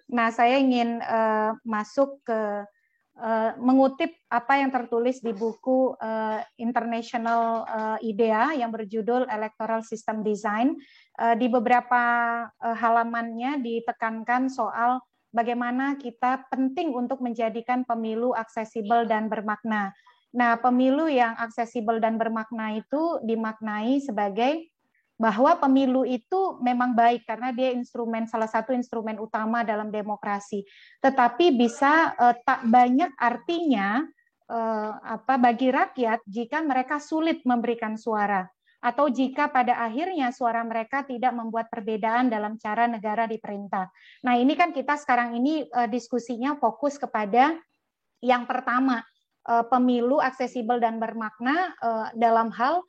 Nah, saya ingin masuk ke mengutip apa yang tertulis di buku International IDEA yang berjudul Electoral System Design. Di beberapa halamannya ditekankan soal bagaimana kita penting untuk menjadikan pemilu aksesibel dan bermakna. Nah, pemilu yang aksesibel dan bermakna itu dimaknai sebagai bahwa pemilu itu memang baik karena dia salah satu instrumen utama dalam demokrasi. Tetapi bisa tak banyak artinya bagi rakyat jika mereka sulit memberikan suara atau jika pada akhirnya suara mereka tidak membuat perbedaan dalam cara negara diperintah. Nah, ini kan kita sekarang ini diskusinya fokus kepada yang pertama, pemilu aksesibel dan bermakna dalam hal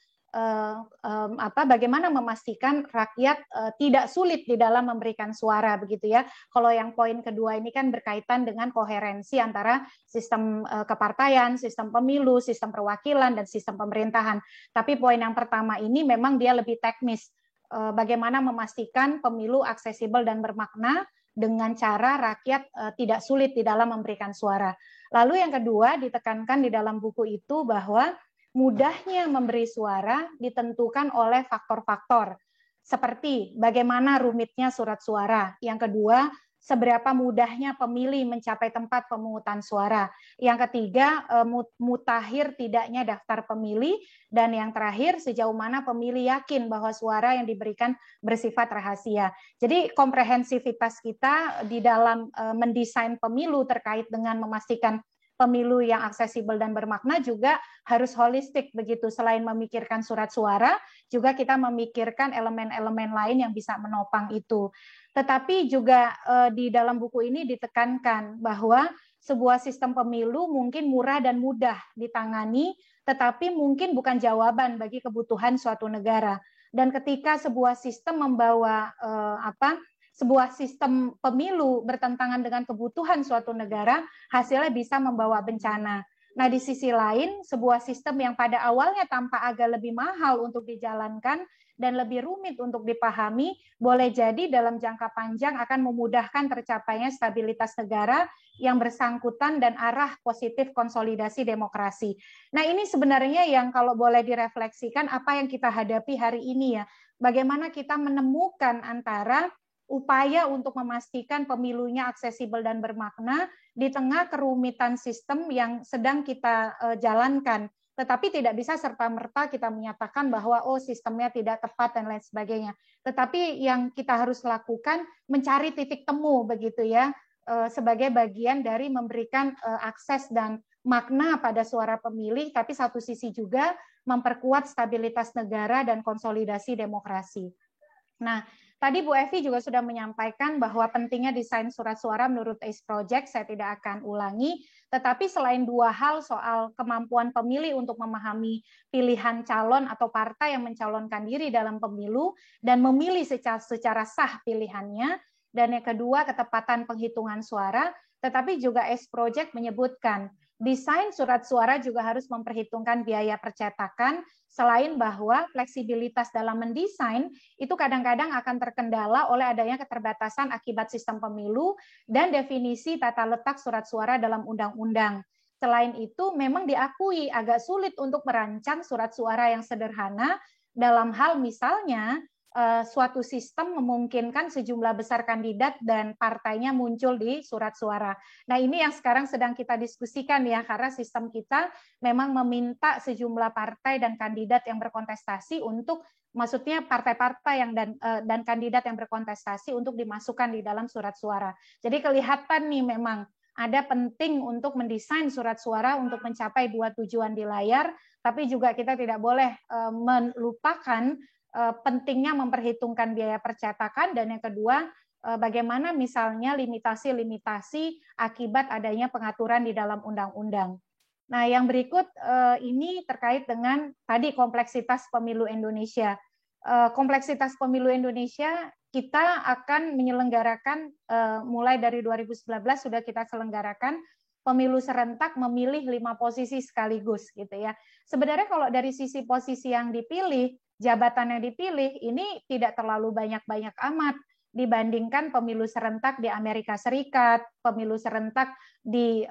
bagaimana memastikan rakyat tidak sulit di dalam memberikan suara begitu ya. Kalau yang poin kedua ini kan berkaitan dengan koherensi antara sistem kepartaian, sistem pemilu, sistem perwakilan dan sistem pemerintahan. Tapi poin yang pertama ini memang dia lebih teknis. Bagaimana memastikan pemilu aksesibel dan bermakna dengan cara rakyat tidak sulit di dalam memberikan suara. Lalu yang kedua ditekankan di dalam buku itu bahwa mudahnya memberi suara ditentukan oleh faktor-faktor seperti bagaimana rumitnya surat suara. Yang kedua, seberapa mudahnya pemilih mencapai tempat pemungutan suara. Yang ketiga, mutakhir tidaknya daftar pemilih. Dan yang terakhir, sejauh mana pemilih yakin bahwa suara yang diberikan bersifat rahasia. Jadi komprehensivitas kita di dalam mendesain pemilu terkait dengan memastikan pemilu yang aksesibel dan bermakna juga harus holistik begitu. Selain memikirkan surat suara, juga kita memikirkan elemen-elemen lain yang bisa menopang itu. Tetapi juga di dalam buku ini ditekankan bahwa sebuah sistem pemilu mungkin murah dan mudah ditangani, tetapi mungkin bukan jawaban bagi kebutuhan suatu negara. Dan ketika sebuah sistem membawa sebuah sistem pemilu bertentangan dengan kebutuhan suatu negara, hasilnya bisa membawa bencana. Nah, di sisi lain, sebuah sistem yang pada awalnya tampak agak lebih mahal untuk dijalankan dan lebih rumit untuk dipahami, boleh jadi dalam jangka panjang akan memudahkan tercapainya stabilitas negara yang bersangkutan dan arah positif konsolidasi demokrasi. Nah, ini sebenarnya yang kalau boleh direfleksikan apa yang kita hadapi hari ini ya. Bagaimana kita menemukan antara upaya untuk memastikan pemilunya aksesibel dan bermakna di tengah kerumitan sistem yang sedang kita jalankan. Tetapi tidak bisa serta-merta kita menyatakan bahwa sistemnya tidak tepat dan lain sebagainya. Tetapi yang kita harus lakukan mencari titik temu begitu ya, sebagai bagian dari memberikan akses dan makna pada suara pemilih, tapi satu sisi juga memperkuat stabilitas negara dan konsolidasi demokrasi. Nah, tadi Bu Evi juga sudah menyampaikan bahwa pentingnya desain surat suara menurut ACE Project, saya tidak akan ulangi, tetapi selain dua hal soal kemampuan pemilih untuk memahami pilihan calon atau partai yang mencalonkan diri dalam pemilu dan memilih secara sah pilihannya, dan yang kedua ketepatan penghitungan suara, tetapi juga ACE Project menyebutkan desain surat suara juga harus memperhitungkan biaya percetakan, selain bahwa fleksibilitas dalam mendesain itu kadang-kadang akan terkendala oleh adanya keterbatasan akibat sistem pemilu dan definisi tata letak surat suara dalam undang-undang. Selain itu, memang diakui agak sulit untuk merancang surat suara yang sederhana dalam hal misalnya suatu sistem memungkinkan sejumlah besar kandidat dan partainya muncul di surat suara. Nah, ini yang sekarang sedang kita diskusikan ya, karena sistem kita memang meminta sejumlah partai dan kandidat yang berkontestasi untuk, maksudnya partai-partai yang dan kandidat yang berkontestasi untuk dimasukkan di dalam surat suara. Jadi kelihatan nih memang ada penting untuk mendesain surat suara untuk mencapai dua tujuan di layar, tapi juga kita tidak boleh melupakan pentingnya memperhitungkan biaya percetakan, dan yang kedua bagaimana misalnya limitasi-limitasi akibat adanya pengaturan di dalam undang-undang. Nah, yang berikut ini terkait dengan tadi kompleksitas pemilu Indonesia. Kompleksitas pemilu Indonesia kita akan menyelenggarakan mulai dari 2019 sudah kita selenggarakan pemilu serentak memilih 5 posisi sekaligus gitu ya. Sebenarnya kalau dari sisi posisi yang dipilih, jabatan yang dipilih ini tidak terlalu banyak-banyak amat. dibandingkan pemilu serentak di Amerika Serikat, pemilu serentak di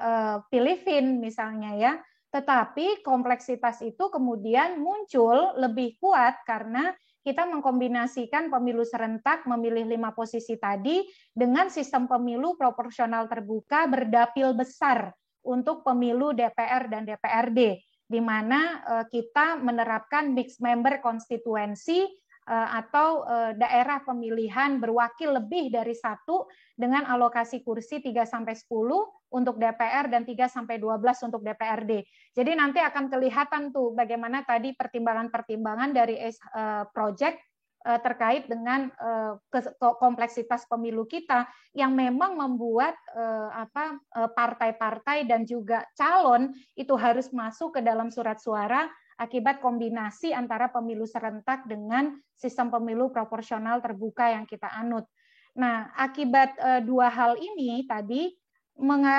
Filipina misalnya ya. Tetapi kompleksitas itu kemudian muncul lebih kuat karena kita mengkombinasikan pemilu serentak memilih 5 posisi tadi dengan sistem pemilu proporsional terbuka berdapil besar untuk pemilu DPR dan DPRD, di mana kita menerapkan mixed member konstituensi atau daerah pemilihan berwakil lebih dari satu dengan alokasi kursi 3-10 untuk DPR dan 3-12 untuk DPRD. Jadi nanti akan kelihatan tuh bagaimana tadi pertimbangan-pertimbangan dari project terkait dengan kompleksitas pemilu kita yang memang membuat partai-partai dan juga calon itu harus masuk ke dalam surat suara akibat kombinasi antara pemilu serentak dengan sistem pemilu proporsional terbuka yang kita anut. Nah, akibat dua hal ini tadi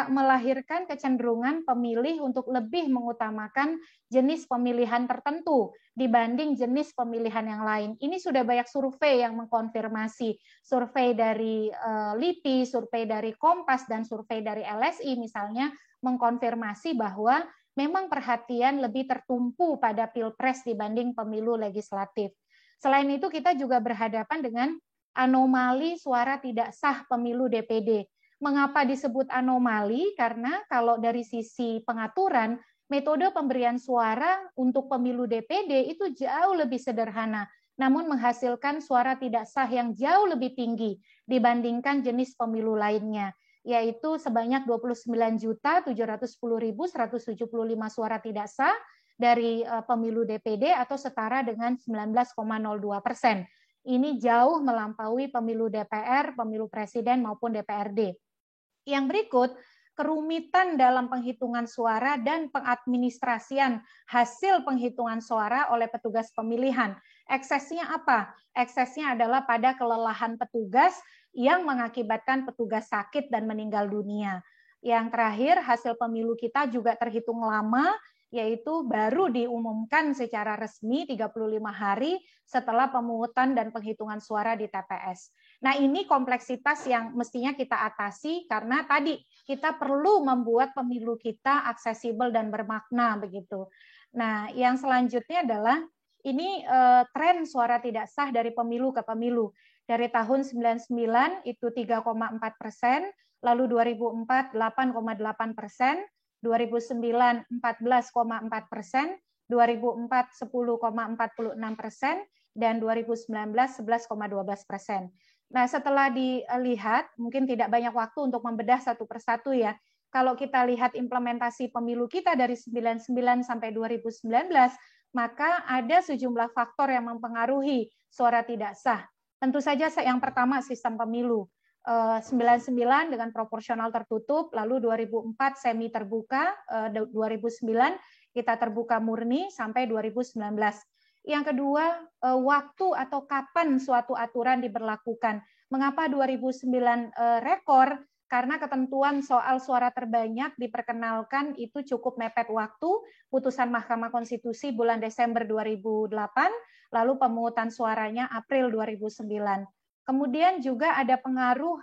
melahirkan kecenderungan pemilih untuk lebih mengutamakan jenis pemilihan tertentu dibanding jenis pemilihan yang lain. Ini sudah banyak survei yang mengkonfirmasi, survei dari LIPI, survei dari Kompas, dan survei dari LSI misalnya mengkonfirmasi bahwa memang perhatian lebih tertumpu pada pilpres dibanding pemilu legislatif. Selain itu kita juga berhadapan dengan anomali suara tidak sah pemilu DPD. Mengapa disebut anomali? Karena kalau dari sisi pengaturan, metode pemberian suara untuk pemilu DPD itu jauh lebih sederhana, namun menghasilkan suara tidak sah yang jauh lebih tinggi dibandingkan jenis pemilu lainnya, yaitu sebanyak 29.710.175 suara tidak sah dari pemilu DPD atau setara dengan 19,02%. Ini jauh melampaui pemilu DPR, pemilu presiden maupun DPRD. Yang berikut, kerumitan dalam penghitungan suara dan pengadministrasian hasil penghitungan suara oleh petugas pemilihan. Eksesnya apa? Eksesnya adalah pada kelelahan petugas yang mengakibatkan petugas sakit dan meninggal dunia. Yang terakhir, hasil pemilu kita juga terhitung lama, yaitu baru diumumkan secara resmi 35 hari setelah pemungutan dan penghitungan suara di TPS. Nah, ini kompleksitas yang mestinya kita atasi karena tadi kita perlu membuat pemilu kita aksesibel dan bermakna begitu. Nah, yang selanjutnya adalah ini tren suara tidak sah dari pemilu ke pemilu. Dari tahun 99 itu 3,4%, lalu 2004 8,8%, 2009 14,4%, 2004 10,46%, dan 2019 11,12%. Nah, setelah dilihat, mungkin tidak banyak waktu untuk membedah satu persatu ya. Kalau kita lihat implementasi pemilu kita dari 99 sampai 2019, maka ada sejumlah faktor yang mempengaruhi suara tidak sah. Tentu saja yang pertama sistem pemilu. 99 dengan proporsional tertutup, lalu 2004 semi terbuka, 2009 kita terbuka murni sampai 2019. Yang kedua, waktu atau kapan suatu aturan diberlakukan. Mengapa 2009 rekor? Karena ketentuan soal suara terbanyak diperkenalkan itu cukup mepet waktu, putusan Mahkamah Konstitusi bulan Desember 2008, lalu pemungutan suaranya April 2009. Kemudian juga ada pengaruh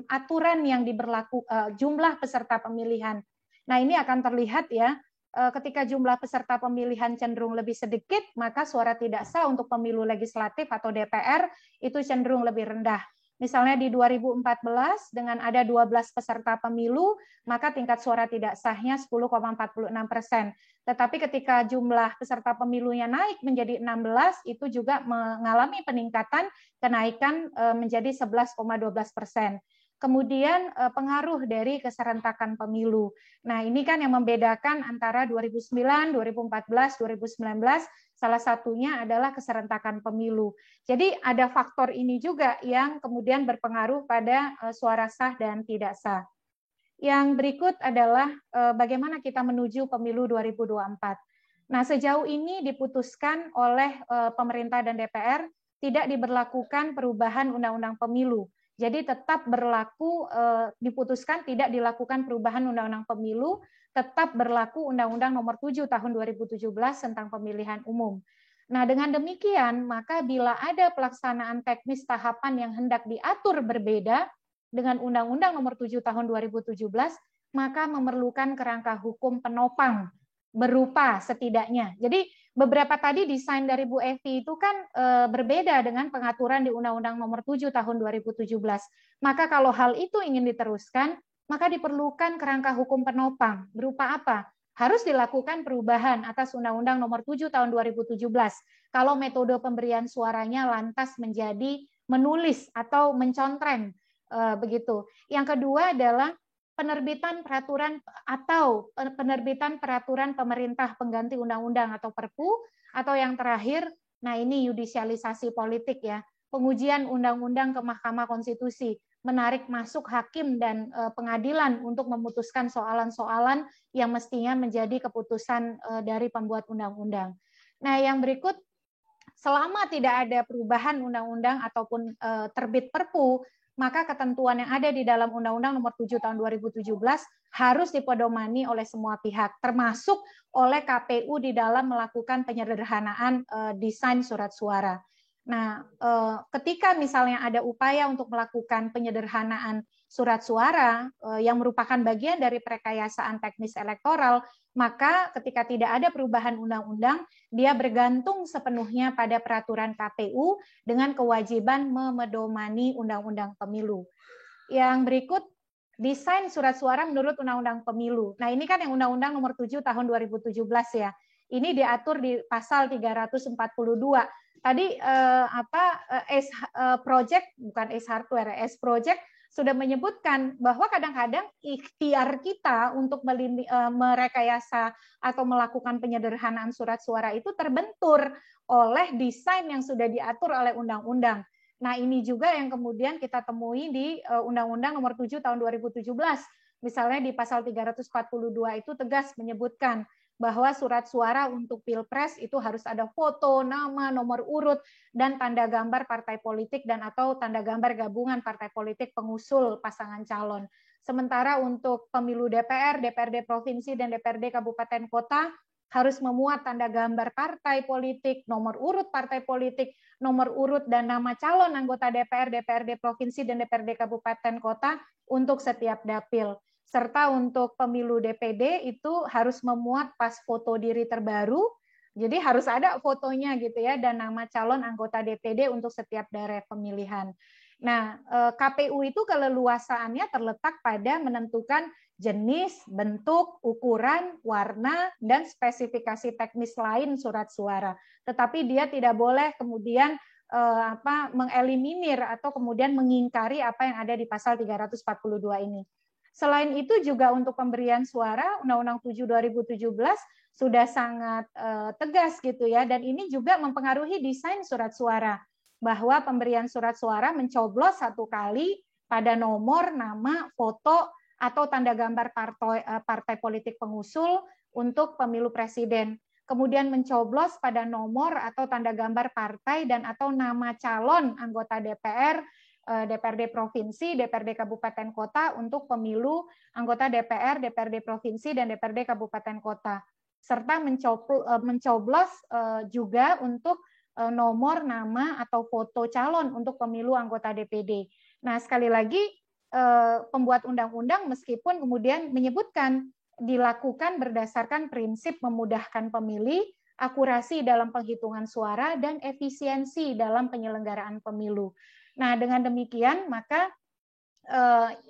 aturan yang diberlakukan, jumlah peserta pemilihan. Nah, ini akan terlihat ya, ketika jumlah peserta pemilihan cenderung lebih sedikit, maka suara tidak sah untuk pemilu legislatif atau DPR itu cenderung lebih rendah. Misalnya di 2014 dengan ada 12 peserta pemilu, maka tingkat suara tidak sahnya 10,46%. Tetapi ketika jumlah peserta pemilunya naik menjadi 16, itu juga mengalami peningkatan kenaikan menjadi 11,12%. Kemudian pengaruh dari keserentakan pemilu. Nah, ini kan yang membedakan antara 2009, 2014, 2019, salah satunya adalah keserentakan pemilu. Jadi ada faktor ini juga yang kemudian berpengaruh pada suara sah dan tidak sah. Yang berikut adalah bagaimana kita menuju pemilu 2024. Nah, sejauh ini diputuskan oleh pemerintah dan DPR tidak diberlakukan perubahan undang-undang pemilu. Jadi tetap berlaku, diputuskan tidak dilakukan perubahan undang-undang pemilu, tetap berlaku Undang-Undang Nomor 7 Tahun 2017 tentang pemilihan umum. Nah, dengan demikian, maka bila ada pelaksanaan teknis tahapan yang hendak diatur berbeda dengan Undang-Undang Nomor 7 Tahun 2017, maka memerlukan kerangka hukum penopang berupa setidaknya. Jadi beberapa tadi desain dari Bu Evi itu kan berbeda dengan pengaturan di Undang-Undang Nomor 7 Tahun 2017. Maka kalau hal itu ingin diteruskan, maka diperlukan kerangka hukum penopang berupa apa? Harus dilakukan perubahan atas Undang-Undang Nomor 7 Tahun 2017 kalau metode pemberian suaranya lantas menjadi menulis atau mencontreng begitu. Yang kedua adalah penerbitan peraturan pemerintah pengganti undang-undang atau Perpu, atau yang terakhir, nah ini yudisialisasi politik ya, pengujian undang-undang ke Mahkamah Konstitusi, menarik masuk hakim dan pengadilan untuk memutuskan soalan-soalan yang mestinya menjadi keputusan dari pembuat undang-undang. Nah, yang berikut, selama tidak ada perubahan undang-undang ataupun terbit Perpu, maka ketentuan yang ada di dalam Undang-Undang Nomor 7 Tahun 2017 harus dipedomani oleh semua pihak, termasuk oleh KPU di dalam melakukan penyederhanaan desain surat suara. Nah, ketika misalnya ada upaya untuk melakukan penyederhanaan surat suara yang merupakan bagian dari perekayasaan teknis elektoral, maka ketika tidak ada perubahan undang-undang, dia bergantung sepenuhnya pada peraturan KPU dengan kewajiban memedomani undang-undang pemilu. Yang berikut, desain surat suara menurut undang-undang pemilu. Nah, ini kan yang Undang-Undang Nomor 7 Tahun 2017 ya. Ini diatur di pasal 342. Tadi project bukan S hardware, S project sudah menyebutkan bahwa kadang-kadang ikhtiar kita untuk merekayasa atau melakukan penyederhanaan surat suara itu terbentur oleh desain yang sudah diatur oleh undang-undang. Nah, ini juga yang kemudian kita temui di Undang-Undang Nomor 7 Tahun 2017. Misalnya di pasal 342 itu tegas menyebutkan bahwa surat suara untuk Pilpres itu harus ada foto, nama, nomor urut, dan tanda gambar partai politik dan atau tanda gambar gabungan partai politik pengusul pasangan calon. Sementara untuk pemilu DPR, DPRD provinsi, dan DPRD kabupaten kota harus memuat tanda gambar partai politik, nomor urut partai politik, nomor urut dan nama calon anggota DPR, DPRD provinsi, dan DPRD kabupaten kota untuk setiap dapil. Serta untuk pemilu DPD itu harus memuat pas foto diri terbaru, jadi harus ada fotonya gitu ya, dan nama calon anggota DPD untuk setiap daerah pemilihan. Nah, KPU itu keleluasaannya terletak pada menentukan jenis, bentuk, ukuran, warna, dan spesifikasi teknis lain surat suara. Tetapi dia tidak boleh kemudian mengeliminir atau kemudian mengingkari apa yang ada di pasal 342 ini. Selain itu juga untuk pemberian suara, Undang-Undang 7 2017 sudah sangat tegas gitu ya, dan ini juga mempengaruhi desain surat suara, bahwa pemberian surat suara mencoblos satu kali pada nomor, nama, foto, atau tanda gambar partai politik pengusul untuk pemilu presiden. Kemudian mencoblos pada nomor atau tanda gambar partai dan atau nama calon anggota DPR, DPRD provinsi, DPRD kabupaten kota untuk pemilu anggota DPR, DPRD provinsi, dan DPRD kabupaten kota. Serta mencoblos juga untuk nomor, nama, atau foto calon untuk pemilu anggota DPD. Nah, sekali lagi, pembuat undang-undang meskipun kemudian menyebutkan dilakukan berdasarkan prinsip memudahkan pemilih, akurasi dalam penghitungan suara, dan efisiensi dalam penyelenggaraan pemilu. Nah, dengan demikian, maka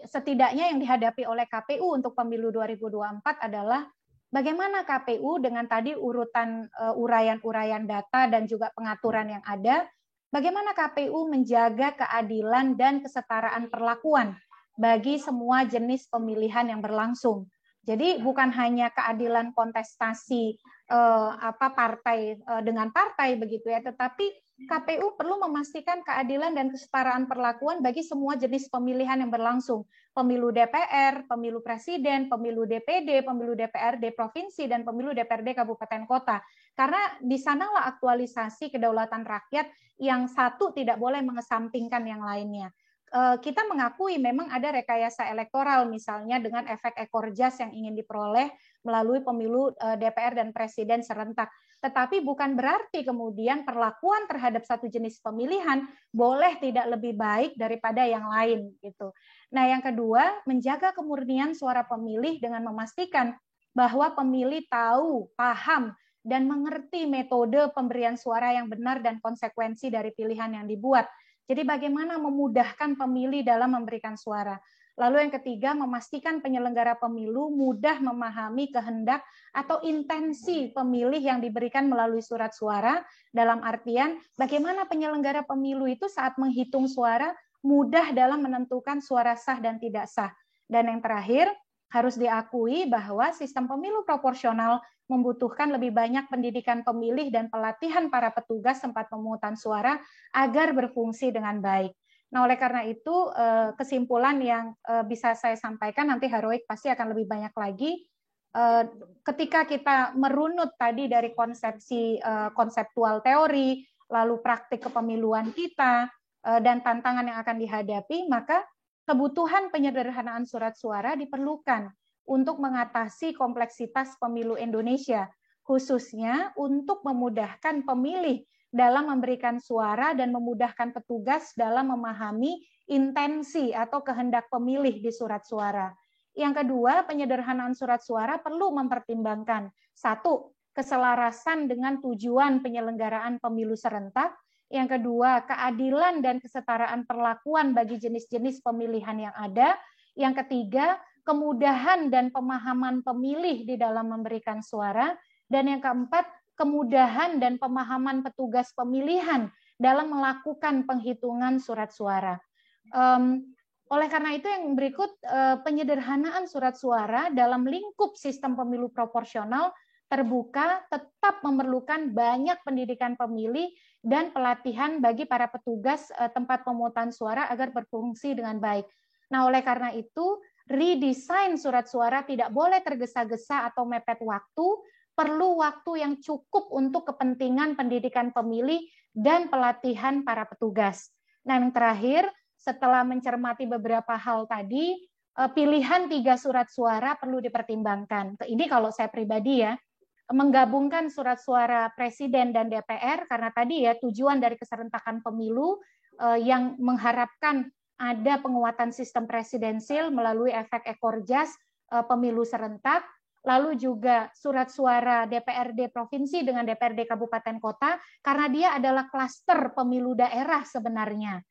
setidaknya yang dihadapi oleh KPU untuk pemilu 2024 adalah bagaimana KPU dengan tadi urutan uraian-uraian data dan juga pengaturan yang ada, bagaimana KPU menjaga keadilan dan kesetaraan perlakuan bagi semua jenis pemilihan yang berlangsung. Jadi bukan hanya keadilan kontestasi partai dengan partai begitu ya, tetapi KPU perlu memastikan keadilan dan kesetaraan perlakuan bagi semua jenis pemilihan yang berlangsung. Pemilu DPR, pemilu presiden, pemilu DPD, pemilu DPRD provinsi, dan pemilu DPRD kabupaten kota. Karena di sanalah aktualisasi kedaulatan rakyat yang satu tidak boleh mengesampingkan yang lainnya. kita mengakui memang ada rekayasa elektoral, misalnya dengan efek ekor jas yang ingin diperoleh melalui pemilu DPR dan presiden serentak. Tetapi bukan berarti kemudian perlakuan terhadap satu jenis pemilihan boleh tidak lebih baik daripada yang lain gitu. Nah, yang kedua, menjaga kemurnian suara pemilih dengan memastikan bahwa pemilih tahu, paham, dan mengerti metode pemberian suara yang benar dan konsekuensi dari pilihan yang dibuat. Jadi bagaimana memudahkan pemilih dalam memberikan suara. Lalu yang ketiga, memastikan penyelenggara pemilu mudah memahami kehendak atau intensi pemilih yang diberikan melalui surat suara, dalam artian bagaimana penyelenggara pemilu itu saat menghitung suara mudah dalam menentukan suara sah dan tidak sah. Dan yang terakhir, harus diakui bahwa sistem pemilu proporsional membutuhkan lebih banyak pendidikan pemilih dan pelatihan para petugas tempat pemungutan suara agar berfungsi dengan baik. Nah, oleh karena itu, kesimpulan yang bisa saya sampaikan, nanti Haroik pasti akan lebih banyak lagi. Ketika kita merunut tadi dari konseptual teori, lalu praktik kepemiluan kita, dan tantangan yang akan dihadapi, maka kebutuhan penyederhanaan surat suara diperlukan untuk mengatasi kompleksitas pemilu Indonesia, khususnya untuk memudahkan pemilih dalam memberikan suara dan memudahkan petugas dalam memahami intensi atau kehendak pemilih di surat suara. Yang kedua, penyederhanaan surat suara perlu mempertimbangkan satu, keselarasan dengan tujuan penyelenggaraan pemilu serentak. Yang kedua, keadilan dan kesetaraan perlakuan bagi jenis-jenis pemilihan yang ada. Yang ketiga, kemudahan dan pemahaman pemilih di dalam memberikan suara. Dan yang keempat, kemudahan dan pemahaman petugas pemilihan dalam melakukan penghitungan surat suara. Oleh karena itu yang berikut, penyederhanaan surat suara dalam lingkup sistem pemilu proporsional terbuka tetap memerlukan banyak pendidikan pemilih dan pelatihan bagi para petugas tempat pemungutan suara agar berfungsi dengan baik. Nah, oleh karena itu, redesign surat suara tidak boleh tergesa-gesa atau mepet waktu, perlu waktu yang cukup untuk kepentingan pendidikan pemilih dan pelatihan para petugas. Nah, yang terakhir, setelah mencermati beberapa hal tadi, pilihan 3 surat suara perlu dipertimbangkan. Ini kalau saya pribadi ya, menggabungkan surat suara presiden dan DPR karena tadi ya tujuan dari keserentakan pemilu yang mengharapkan ada penguatan sistem presidensil melalui efek ekor jas pemilu serentak, lalu juga surat suara DPRD provinsi dengan DPRD kabupaten kota karena dia adalah klaster pemilu daerah sebenarnya,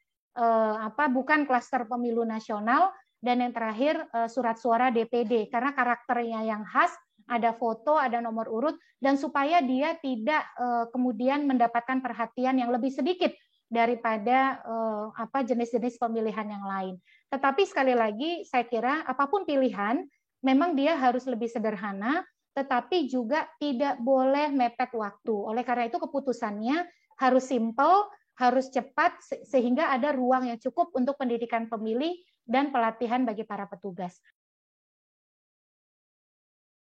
bukan klaster pemilu nasional. Dan yang terakhir surat suara DPD karena karakternya yang khas, ada foto, ada nomor urut, dan supaya dia tidak kemudian mendapatkan perhatian yang lebih sedikit daripada jenis-jenis pemilihan yang lain. Tetapi sekali lagi saya kira apapun pilihan memang dia harus lebih sederhana, tetapi juga tidak boleh mepet waktu. Oleh karena itu keputusannya harus simple, harus cepat sehingga ada ruang yang cukup untuk pendidikan pemilih dan pelatihan bagi para petugas.